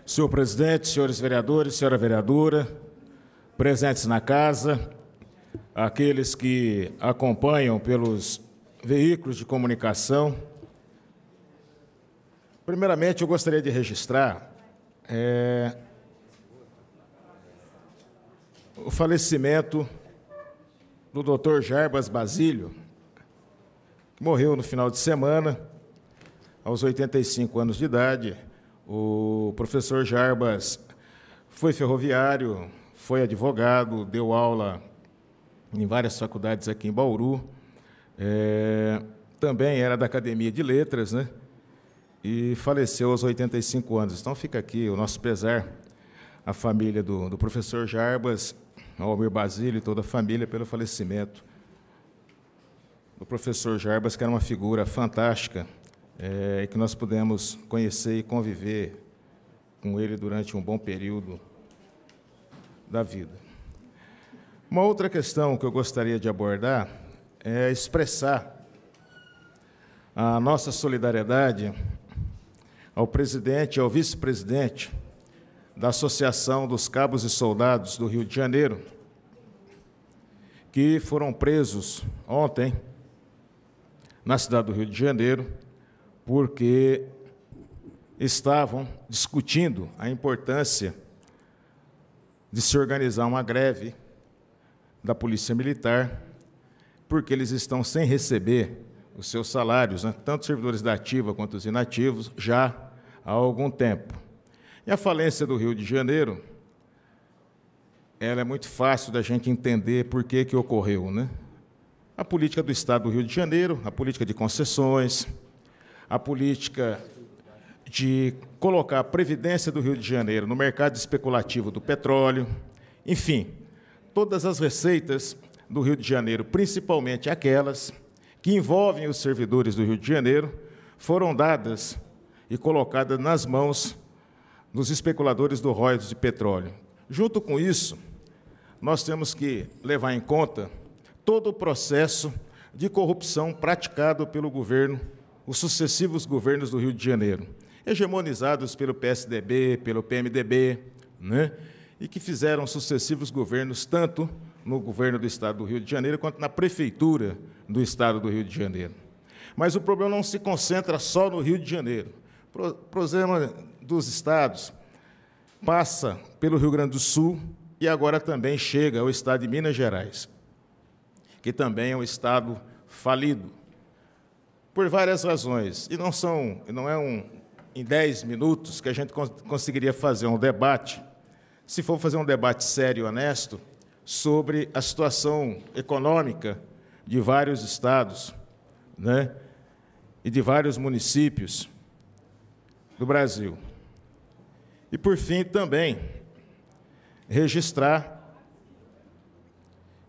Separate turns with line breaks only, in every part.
Senhor presidente, senhores vereadores, senhora vereadora, presentes na casa, aqueles que acompanham pelos veículos de comunicação. Primeiramente, eu gostaria de registrar o falecimento do Dr. Jarbas Basílio, que morreu no final de semana, aos 85 anos de idade. O professor Jarbas foi ferroviário, foi advogado, deu aula em várias faculdades aqui em Bauru, também era da Academia de Letras, né? E faleceu aos 85 anos. Então fica aqui o nosso pesar à família do professor Jarbas, ao Almir Basílio e toda a família pelo falecimento do professor Jarbas, que era uma figura fantástica, que nós pudemos conhecer e conviver com ele durante um bom período da vida. Uma outra questão que eu gostaria de abordar é expressar a nossa solidariedade ao presidente e ao vice-presidente da Associação dos Cabos e Soldados do Rio de Janeiro, que foram presos ontem na cidade do Rio de Janeiro, porque estavam discutindo a importância de se organizar uma greve da Polícia Militar, porque eles estão sem receber os seus salários, né, tanto os servidores da ativa quanto os inativos, já há algum tempo. E a falência do Rio de Janeiro, ela é muito fácil da gente entender por que ocorreu, né? A política do Estado do Rio de Janeiro, a política de concessões, a política de colocar a previdência do Rio de Janeiro no mercado especulativo do petróleo, enfim, todas as receitas do Rio de Janeiro, principalmente aquelas que envolvem os servidores do Rio de Janeiro, foram dadas e colocadas nas mãos dos especuladores do royalties de petróleo. Junto com isso, nós temos que levar em conta todo o processo de corrupção praticado pelo governo, os sucessivos governos do Rio de Janeiro, hegemonizados pelo PSDB, pelo PMDB, né? E que fizeram sucessivos governos, tanto no governo do Estado do Rio de Janeiro, quanto na prefeitura do Estado do Rio de Janeiro. Mas o problema não se concentra só no Rio de Janeiro. O problema dos estados passa pelo Rio Grande do Sul e agora também chega ao Estado de Minas Gerais, que também é um Estado falido, por várias razões. E não é em 10 minutos que a gente conseguiria fazer um debate, se for fazer um debate sério e honesto, sobre a situação econômica de vários estados, né, e de vários municípios do Brasil. E, por fim, também registrar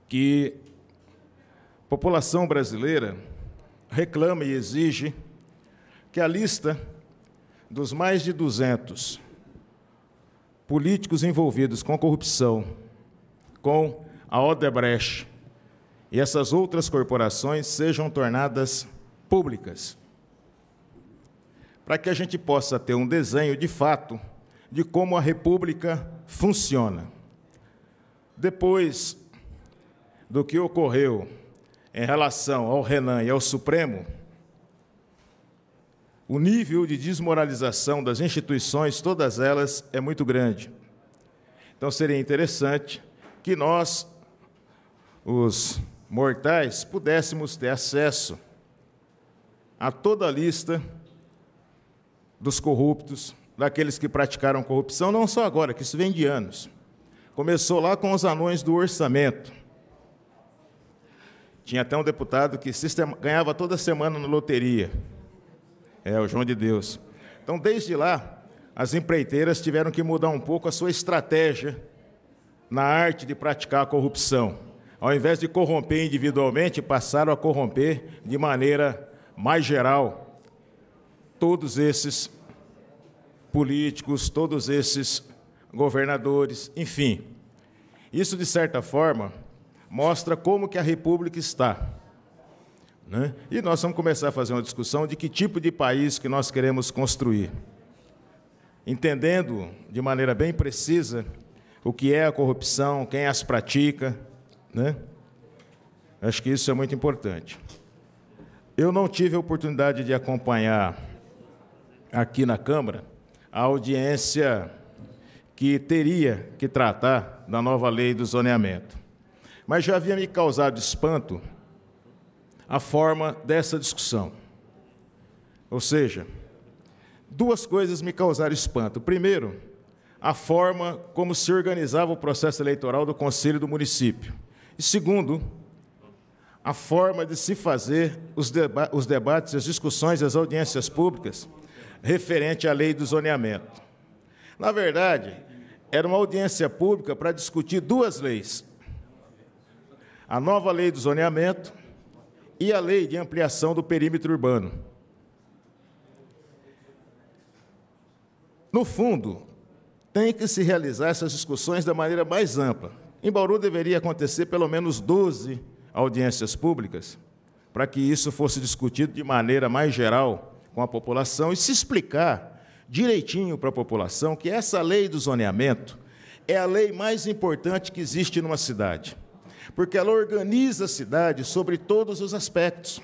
que a população brasileira reclama e exige que a lista dos mais de 200 políticos envolvidos com corrupção, com a Odebrecht e essas outras corporações sejam tornadas públicas, para que a gente possa ter um desenho, de fato, de como a República funciona. Depois do que ocorreu em relação ao Renan e ao Supremo, o nível de desmoralização das instituições, todas elas, é muito grande. Então, seria interessante que nós, os mortais, pudéssemos ter acesso a toda a lista dos corruptos, daqueles que praticaram corrupção, não só agora, que isso vem de anos. Começou lá com os anões do orçamento. Tinha até um deputado que ganhava toda semana na loteria. O João de Deus. Então, desde lá, as empreiteiras tiveram que mudar um pouco a sua estratégia na arte de praticar a corrupção. Ao invés de corromper individualmente, passaram a corromper de maneira mais geral todos esses políticos, todos esses governadores, enfim. Isso, de certa forma, mostra como que a República está, né? E nós vamos começar a fazer uma discussão de que tipo de país que nós queremos construir. entendendo de maneira bem precisa o que é a corrupção, quem as pratica, né? Acho que isso é muito importante. Eu não tive a oportunidade de acompanhar aqui na Câmara a audiência que teria que tratar da nova lei do zoneamento. Mas já havia me causado espanto a forma dessa discussão. Ou seja, duas coisas me causaram espanto. Primeiro, a forma como se organizava o processo eleitoral do Conselho do município. E segundo, a forma de se fazer os debates, as discussões, as audiências públicas referente à lei do zoneamento. Na verdade, era uma audiência pública para discutir duas leis: a nova lei do zoneamento e a lei de ampliação do perímetro urbano. No fundo, tem que se realizar essas discussões da maneira mais ampla. Em Bauru deveria acontecer pelo menos 12 audiências públicas, para que isso fosse discutido de maneira mais geral com a população e se explicar direitinho para a população que essa lei do zoneamento é a lei mais importante que existe numa cidade, porque ela organiza a cidade sobre todos os aspectos.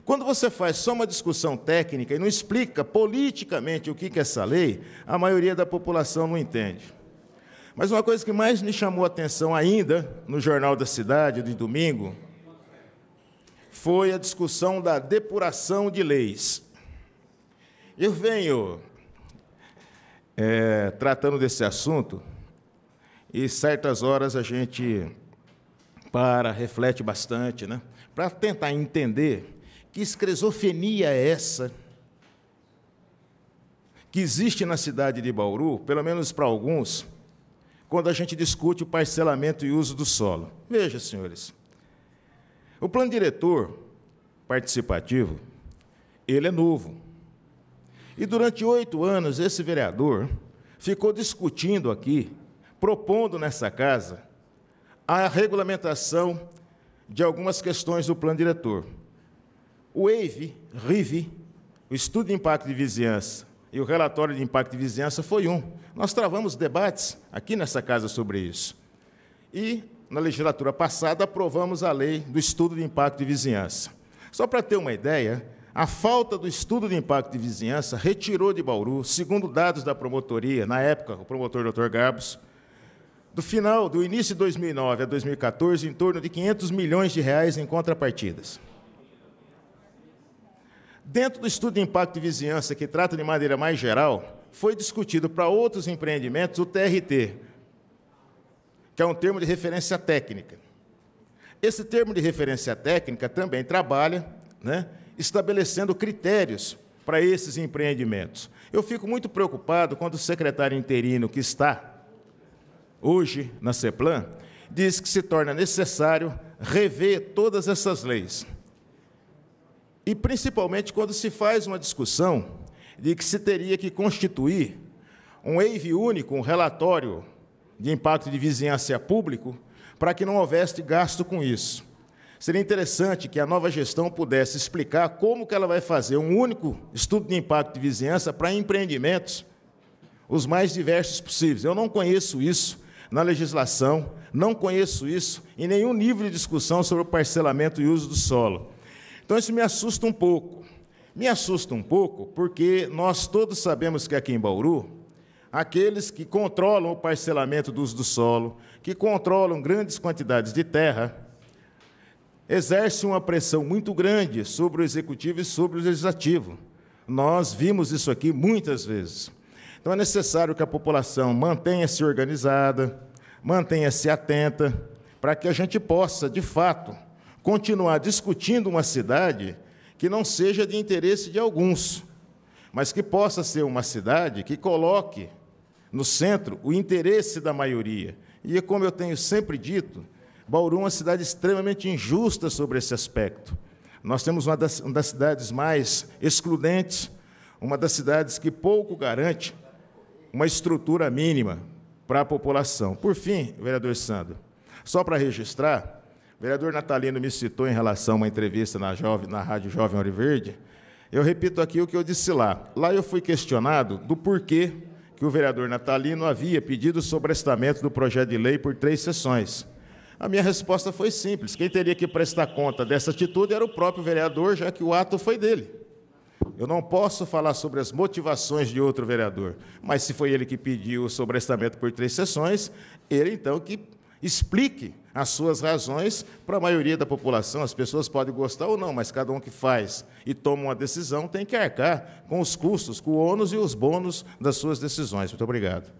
Quando você faz só uma discussão técnica e não explica politicamente o que é essa lei, a maioria da população não entende. Mas uma coisa que mais me chamou a atenção ainda no Jornal da Cidade, de domingo, foi a discussão da depuração de leis. Eu venho tratando desse assunto e, certas horas, a gente reflete bastante, né, para tentar entender que esquizofrenia é essa que existe na cidade de Bauru, pelo menos para alguns, quando a gente discute o parcelamento e uso do solo. Veja, senhores, o plano diretor participativo, ele é novo. E durante 8 anos, esse vereador ficou discutindo aqui, propondo nessa casa, a regulamentação de algumas questões do plano diretor. O RIV, o Estudo de Impacto de Vizinhança, e o relatório de impacto de vizinhança foi um. Nós travamos debates aqui nessa casa sobre isso. E, na legislatura passada, aprovamos a lei do estudo de impacto de vizinhança. Só para ter uma ideia, a falta do estudo de impacto de vizinhança retirou de Bauru, segundo dados da promotoria, na época, o promotor Dr. Garbos, do início de 2009 a 2014, em torno de R$500 milhões em contrapartidas. Dentro do estudo de impacto de vizinhança, que trata de maneira mais geral, foi discutido para outros empreendimentos o TRT, que é um termo de referência técnica. Esse termo de referência técnica também trabalha, né, estabelecendo critérios para esses empreendimentos. Eu fico muito preocupado quando o secretário interino que está hoje na CEPLAN diz que se torna necessário rever todas essas leis. E, principalmente, quando se faz uma discussão de que se teria que constituir um EIV único, um relatório de impacto de vizinhança público, para que não houvesse gasto com isso. Seria interessante que a nova gestão pudesse explicar como que ela vai fazer um único estudo de impacto de vizinhança para empreendimentos, os mais diversos possíveis. Eu não conheço isso na legislação, não conheço isso em nenhum nível de discussão sobre o parcelamento e uso do solo. Então, isso me assusta um pouco. Me assusta um pouco porque nós todos sabemos que aqui em Bauru, aqueles que controlam o parcelamento do uso do solo, que controlam grandes quantidades de terra, exercem uma pressão muito grande sobre o Executivo e sobre o Legislativo. Nós vimos isso aqui muitas vezes. Então, é necessário que a população mantenha-se organizada, mantenha-se atenta, para que a gente possa, de fato, continuar discutindo uma cidade que não seja de interesse de alguns, mas que possa ser uma cidade que coloque no centro o interesse da maioria. E, como eu tenho sempre dito, Bauru é uma cidade extremamente injusta sobre esse aspecto. Nós temos uma das cidades mais excludentes, uma das cidades que pouco garante uma estrutura mínima para a população. Por fim, vereador Sandro, só para registrar, o vereador Natalino me citou em relação a uma entrevista na Rádio Jovem Ouro Verde, Eu repito aqui o que eu disse lá. Lá eu fui questionado do porquê que o vereador Natalino havia pedido o sobrestamento do projeto de lei por 3 sessões. A minha resposta foi simples. Quem teria que prestar conta dessa atitude era o próprio vereador, já que o ato foi dele. Eu não posso falar sobre as motivações de outro vereador, mas se foi ele que pediu o sobrestamento por 3 sessões, ele, então, que explique as suas razões para a maioria da população. As pessoas podem gostar ou não, mas cada um que faz e toma uma decisão tem que arcar com os custos, com o ônus e os bônus das suas decisões. Muito obrigado.